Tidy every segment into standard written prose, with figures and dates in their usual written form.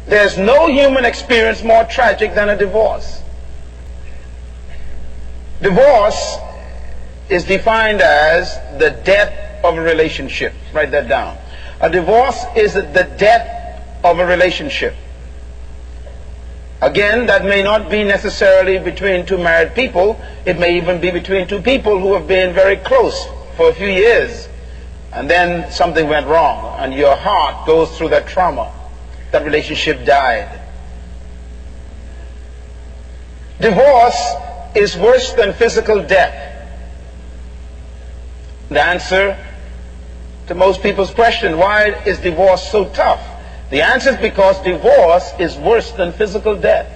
There's no human experience more tragic than a divorce. Divorce is defined as the death of a relationship. Write that down. A divorce is the death of a relationship. Again, that may not be necessarily between two married people. It may even be between two people who have been very close for a few years, and then something went wrong, and your heart goes through that trauma. That relationship died. Divorce is worse than physical death. The answer to most people's question, why is divorce so tough? The answer is because divorce is worse than physical death.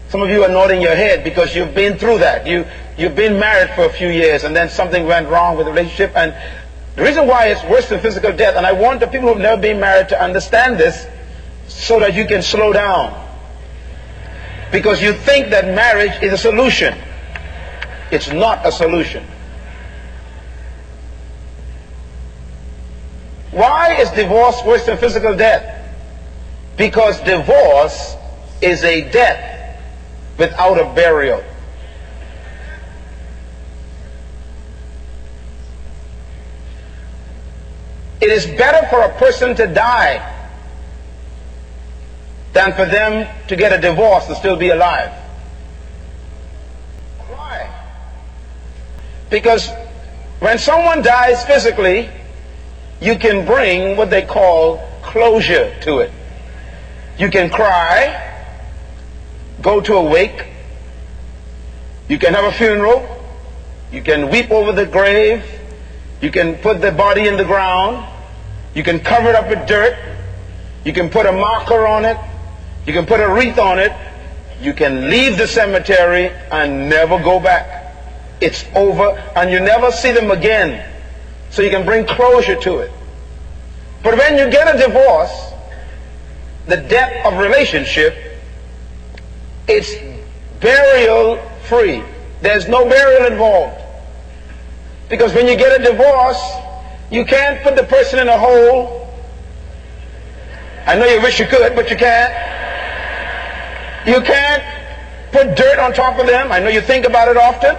Some of you are nodding your head because you've been through that. You've been married for a few years and then something went wrong with the relationship. And the reason why it's worse than physical death, and I want the people who've never been married to understand this so that you can slow down. Because you think that marriage is a solution. It's not a solution. Why is divorce worse than physical death? Because divorce is a death without a burial. It is better for a person to die than for them to get a divorce and still be alive. Why? Because when someone dies physically, you can bring what they call closure to it. You can cry, go to a wake, you can have a funeral, you can weep over the grave, you can put the body in the ground, you can cover it up with dirt, you can put a marker on it, you can put a wreath on it, you can leave the cemetery and never go back. It's over and you never see them again. So you can bring closure to it. But when you get a divorce, the death of relationship, it's burial free. There's no burial involved. Because when you get a divorce, you can't put the person in a hole. I know you wish you could, but you can't. You can't put dirt on top of them. I know you think about it often.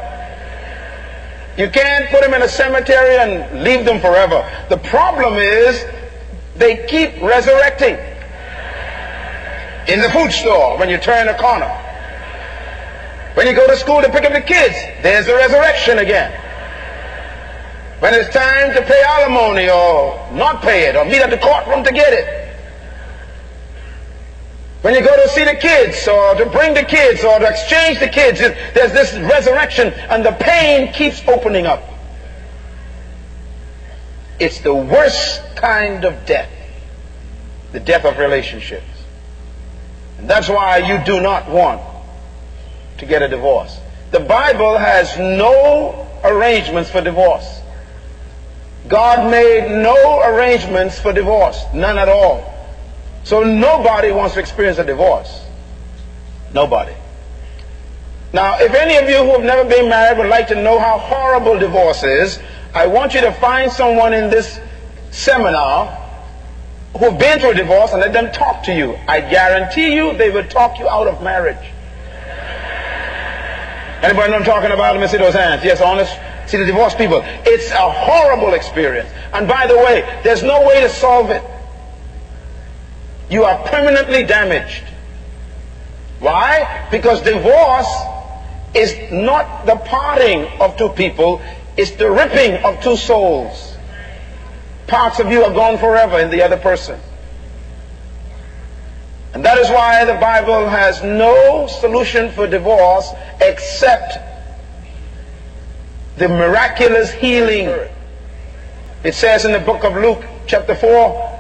You can't put them in a cemetery and leave them forever. The problem is they keep resurrecting. In the food store, when you turn a corner. When you go to school to pick up the kids, there's the resurrection again. When it's time to pay alimony or not pay it or meet at the courtroom to get it. When you go to see the kids or to bring the kids or to exchange the kids, there's this resurrection and the pain keeps opening up. It's the worst kind of death. The death of relationships. And that's why you do not want to get a divorce. The Bible has no arrangements for divorce. God made no arrangements for divorce. None at all. So nobody wants to experience a divorce. Nobody. Now, if any of you who have never been married would like to know how horrible divorce is, I want you to find someone in this seminar who have been through a divorce and let them talk to you. I guarantee you they will talk you out of marriage. Anybody know what I'm talking about? Let me see those hands. Yes, honest. See the divorced people. It's a horrible experience. And by the way, there's no way to solve it. You are permanently damaged. Why? Because divorce is not the parting of two people, it's the ripping of two souls. Parts of you are gone forever in the other person. And that is why the Bible has no solution for divorce except the miraculous healing. It says in the book of Luke chapter 4,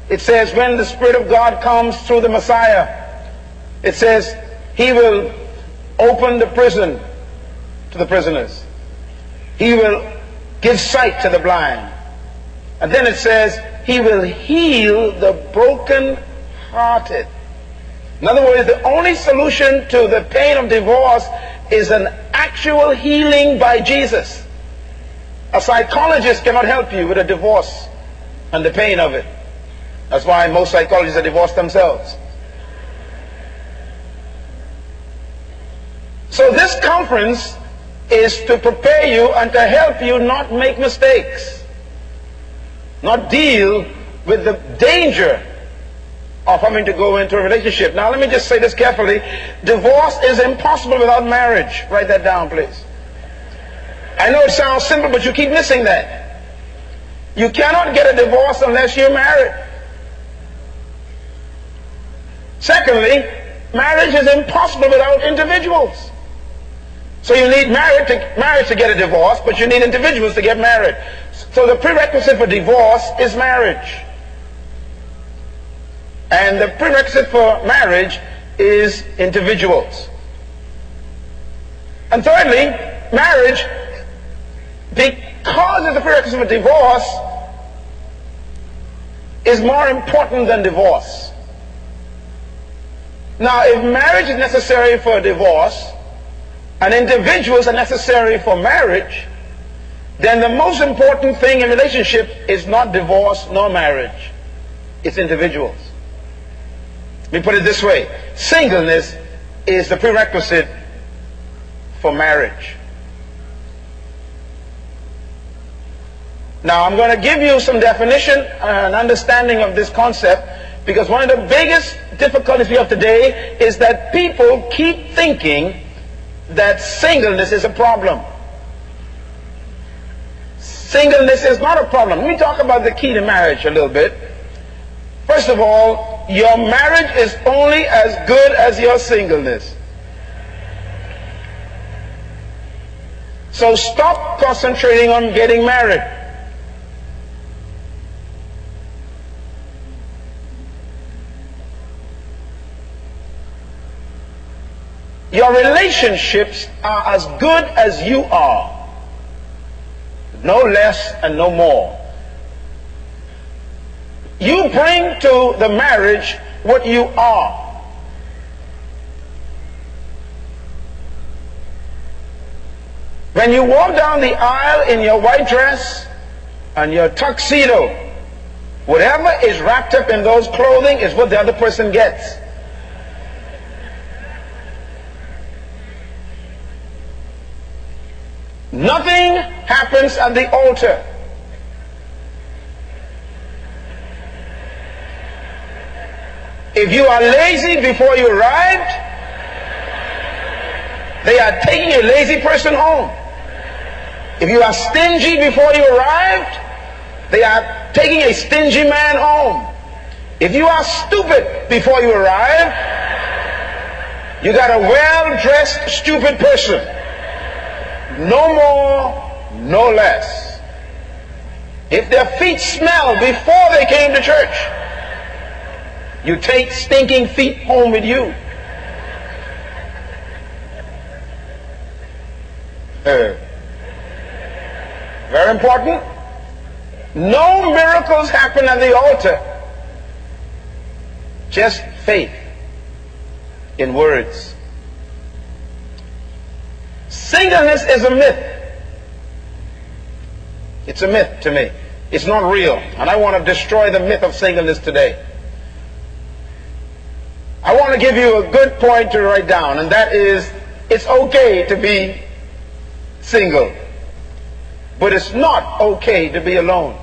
it says when the Spirit of God comes through the Messiah, it says he will open the prison to the prisoners. He will give sight to the blind. And then it says he will heal the broken-hearted. In other words, the only solution to the pain of divorce is an actual healing by Jesus. A psychologist cannot help you with a divorce and the pain of it. That's why most psychologists are divorced themselves. So this conference is to prepare you and to help you not make mistakes, not deal with the danger of having to go into a relationship. Now let me just say this carefully. Divorce is impossible without marriage. Write that down, please. I know it sounds simple, but you keep missing that. You cannot get a divorce unless you're married. Secondly, marriage is impossible without individuals. So you need marriage to get a divorce, but you need individuals to get married. So the prerequisite for divorce is marriage. And the prerequisite for marriage is individuals. And thirdly, marriage, because it's the prerequisite for divorce, is more important than divorce. Now, if marriage is necessary for divorce, and individuals are necessary for marriage, then the most important thing in relationship is not divorce nor marriage. It's individuals. Let me put it this way. Singleness is the prerequisite for marriage. Now I'm going to give you some definition and understanding of this concept, because one of the biggest difficulties we have today is that people keep thinking that singleness is a problem. Singleness is not a problem. Let me talk about the key to marriage a little bit. First of all, your marriage is only as good as your singleness. So stop concentrating on getting married. Your relationships are as good as you are. No less and no more. You bring to the marriage what you are. When you walk down the aisle in your white dress and your tuxedo, whatever is wrapped up in those clothing is what the other person gets. Nothing happens at the altar. If you are lazy before you arrived, they are taking a lazy person home. If you are stingy before you arrived, they are taking a stingy man home. If you are stupid before you arrive, you got a well-dressed stupid person. No more, no less. If their feet smell before they came to church, you take stinking feet home with you. Very important. No miracles happen at the altar. Just faith in words. Singleness is a myth. It's a myth to me. It's not real. And I want to destroy the myth of singleness today. I want to give you a good point to write down, and that is, it's okay to be single, but it's not okay to be alone.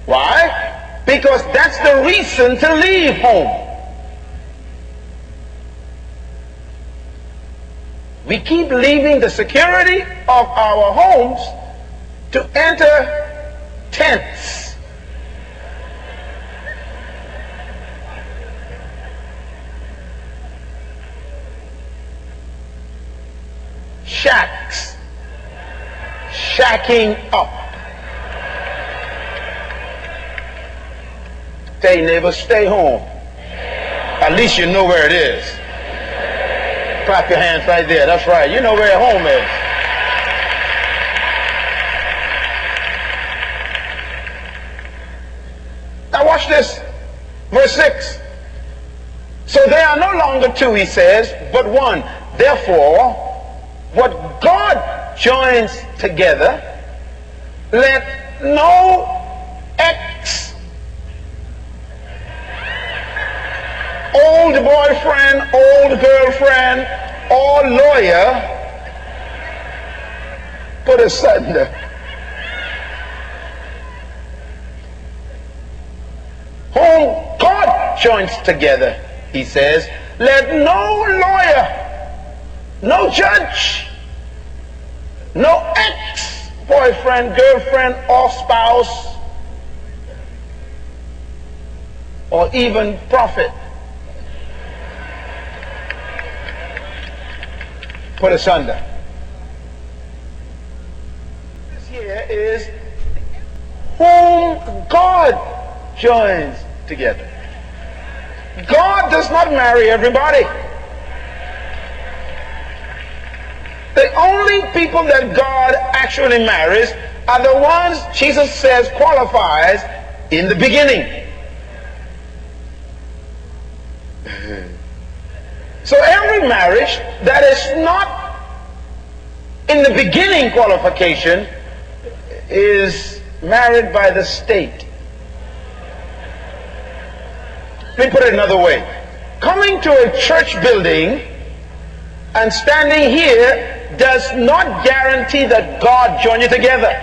Why? Because that's the reason to leave home. We keep leaving the security of our homes to enter tents. Shacks. Shacking up. Tell your neighbor, stay home. At least you know where it is. Clap your hands right there. That's right. You know where home is. Now watch this. Verse 6. So they are no longer two, he says, but one. Therefore, what God joins together, let no X boyfriend, old girlfriend, or lawyer put asunder. Whom God joins together, he says, let no lawyer, no judge, no ex-boyfriend, girlfriend, or spouse, or even prophet put asunder. This here is whom God joins together. God does not marry everybody. The only people that God actually marries are the ones Jesus says qualifies in the beginning. So every marriage that is not in the beginning qualification is married by the state. Let me put it another way. Coming to a church building and standing here does not guarantee that God joined you together.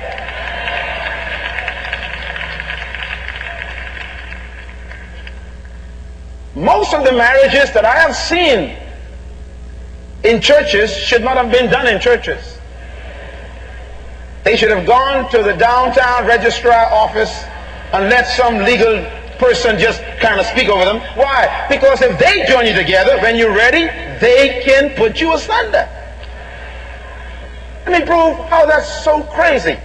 Most of the marriages that I have seen in churches should not have been done in churches. They should have gone to the downtown registrar office and let some legal person just kind of speak over them. Why? Because if they join you together, when you're ready, they can put you asunder. Let me prove how that's so crazy.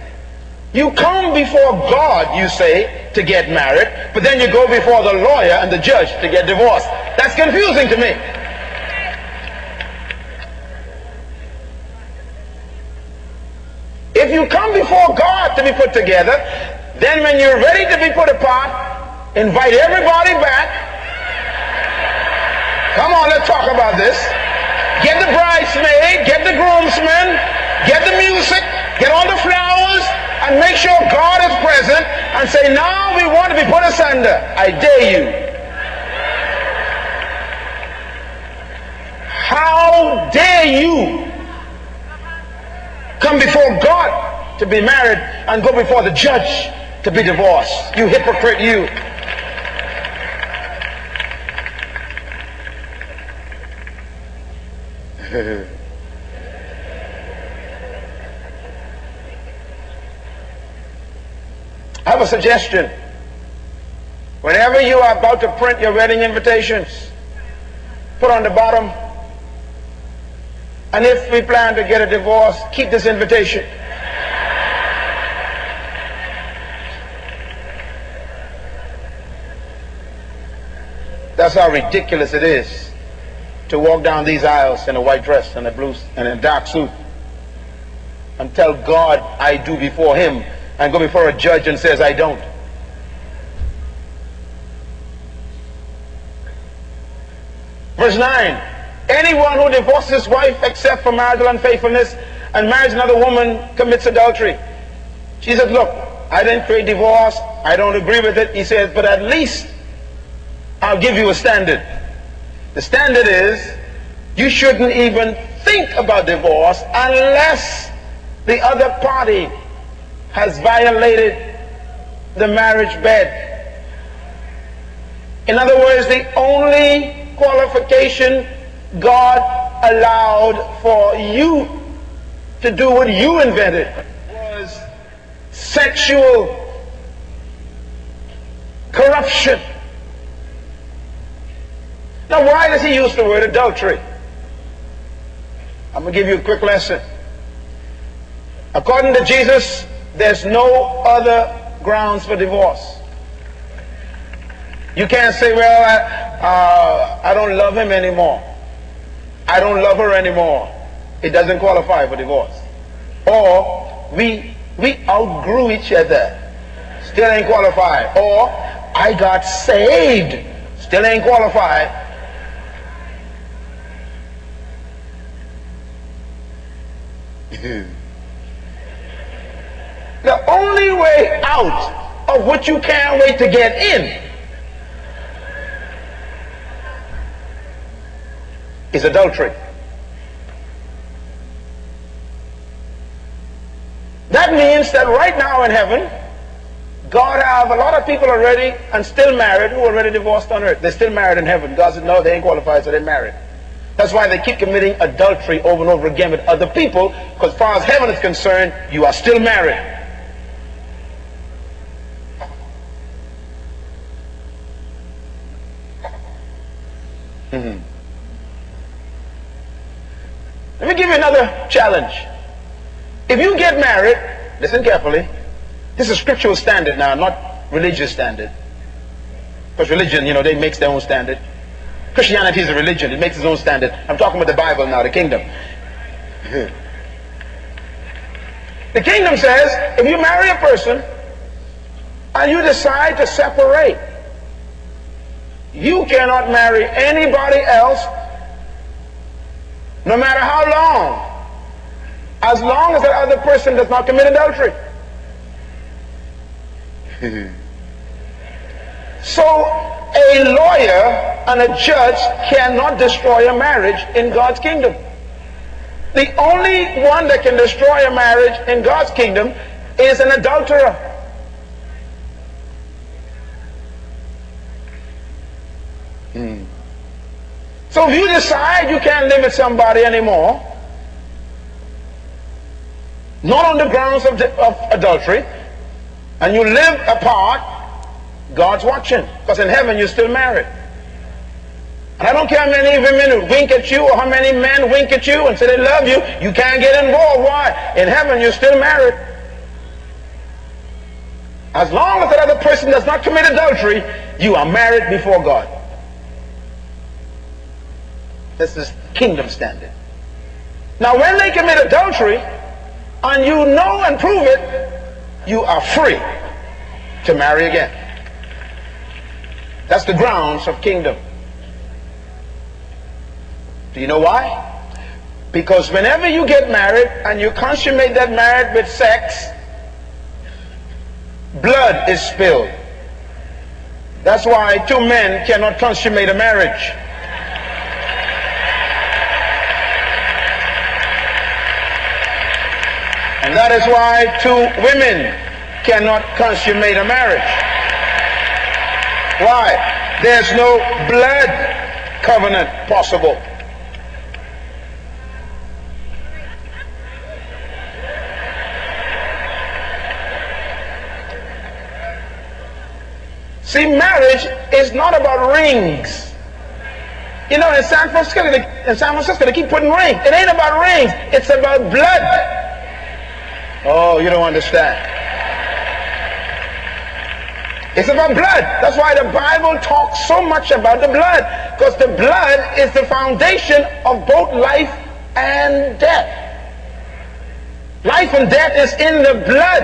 You come before God, you say, to get married, but then you go before the lawyer and the judge to get divorced. That's confusing to me. If you come before God to be put together, then when you're ready to be put apart, invite everybody back. Come on, let's talk about this. Get the bridesmaid, get the groomsmen, get the music, get all the flowers, and make sure God is present and say, now we want to be put asunder. I dare you. How dare you come before God to be married and go before the judge to be divorced? You hypocrite, you. I have a suggestion. Whenever you are about to print your wedding invitations, put on the bottom, and if we plan to get a divorce, keep this invitation. That's how ridiculous it is to walk down these aisles in a white dress and a blue and a dark suit and tell God I do before him, and go before a judge and says I don't. Verse 9, anyone who divorces his wife except for marital unfaithfulness and marries another woman commits adultery. She said, look, I didn't create divorce, I don't agree with it. He says, but at least I'll give you a standard. The standard is you shouldn't even think about divorce unless the other party has violated the marriage bed. In other words, the only qualification God allowed for you to do what you invented was sexual corruption. Now, why does he use the word adultery? I'm going to give you a quick lesson. According to Jesus, there's no other grounds for divorce. You can't say, well, I don't love him anymore. I don't love her anymore. It doesn't qualify for divorce. Or we outgrew each other. Still ain't qualified. Or I got saved. Still ain't qualified. The only way out of what you can't wait to get in is adultery. That means that right now in heaven, God have a lot of people already and still married who are already divorced on earth. They're still married in heaven. God said, no, they ain't qualified, so they're married. That's why they keep committing adultery over and over again with other people, because as far as heaven is concerned, you are still married. Let me give you another challenge. If you get married, listen carefully, this is scriptural standard now, not religious standard. Because religion, they make their own standard. Christianity is a religion, it makes its own standard. I'm talking about the Bible now, the kingdom. The kingdom says, if you marry a person and you decide to separate, you cannot marry anybody else, no matter how long as that other person does not commit adultery. So a lawyer and a judge cannot destroy a marriage in God's kingdom. The only one that can destroy a marriage in God's kingdom is an adulterer. So if you decide you can't live with somebody anymore, not on the grounds of adultery, and you live apart, God's watching, because in heaven you're still married. And I don't care how many women wink at you or how many men wink at you and say they love you, you can't get involved. Why? In heaven you're still married. As long as that other person does not commit adultery, you are married before God. This is kingdom standard. Now when they commit adultery, and you know and prove it, you are free to marry again. That's the grounds of kingdom. Do you know why? Because whenever you get married and you consummate that marriage with sex, blood is spilled. That's why two men cannot consummate a marriage. And that is why two women cannot consummate a marriage. Why? There's no blood covenant possible. See, marriage is not about rings. In San Francisco, they keep putting rings. It ain't about rings. It's about blood. Oh, you don't understand. It's about blood. That's why the Bible talks so much about the blood. Because the blood is the foundation of both life and death. Life and death is in the blood.